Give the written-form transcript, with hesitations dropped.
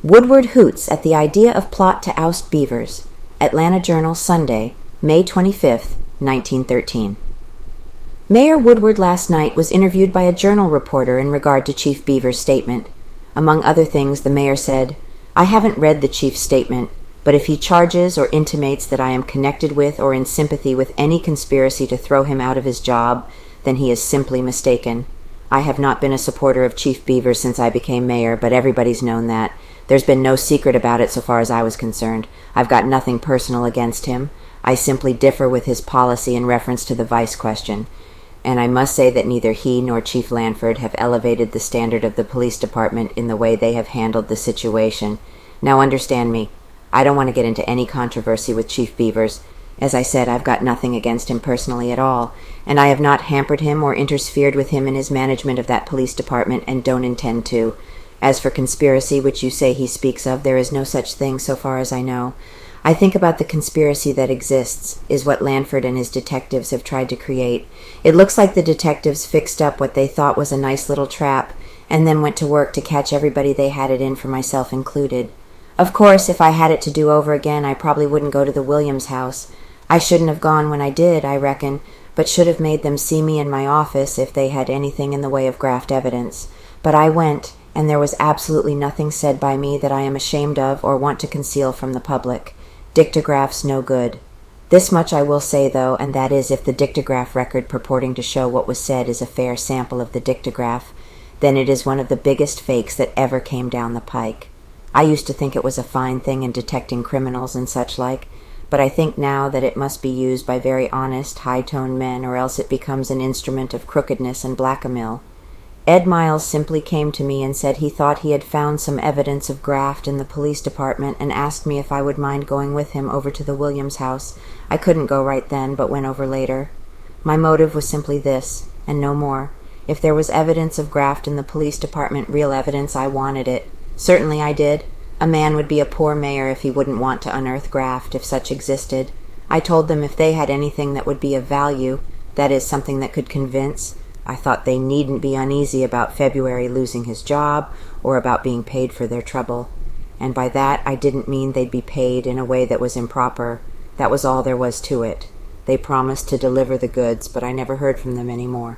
Woodward hoots at the idea of plot to oust Beavers. Atlanta Journal, Sunday, May 25, 1913. Mayor Woodward last night was interviewed by a Journal reporter in regard to Chief Beavers' statement. Among other things, the mayor said, "I haven't read the chief's statement, but if he charges or intimates that I am connected with or in sympathy with any conspiracy to throw him out of his job, then he is simply mistaken. I have not been a supporter of Chief Beavers since I became mayor, but everybody's known that. There's been no secret about it so far as I was concerned. I've got nothing personal against him. I simply differ with his policy in reference to the vice question. And I must say that neither he nor Chief Lanford have elevated the standard of the police department in the way they have handled the situation. Now understand me. I don't want to get into any controversy with Chief Beavers. As I said, I've got nothing against him personally at all, and I have not hampered him or interfered with him in his management of that police department and don't intend to. As for conspiracy, which you say he speaks of, there is no such thing so far as I know. I think about the conspiracy that exists is what Lanford and his detectives have tried to create. It looks like the detectives fixed up what they thought was a nice little trap and then went to work to catch everybody they had it in, for myself included. Of course, if I had it to do over again, I probably wouldn't go to the Williams house. I shouldn't have gone when I did, I reckon, but should have made them see me in my office if they had anything in the way of graft evidence. But I went, and there was absolutely nothing said by me that I am ashamed of or want to conceal from the public. Dictagraph's no good. This much I will say, though, and that is, if the dictagraph record purporting to show what was said is a fair sample of the dictagraph, then it is one of the biggest fakes that ever came down the pike. I used to think it was a fine thing in detecting criminals and such like, but I think now that it must be used by very honest, high-toned men, or else it becomes an instrument of crookedness and blackmail. Ed Miles simply came to me and said he thought he had found some evidence of graft in the police department and asked me if I would mind going with him over to the Williams house. I couldn't go right then, but went over later. My motive was simply this, and no more. If there was evidence of graft in the police department, real evidence, I wanted it. Certainly I did. A man would be a poor mayor if he wouldn't want to unearth graft, if such existed. I told them if they had anything that would be of value, that is, something that could convince, I thought they needn't be uneasy about February losing his job or about being paid for their trouble. And by that I didn't mean they'd be paid in a way that was improper. That was all there was to it. They promised to deliver the goods, but I never heard from them any more.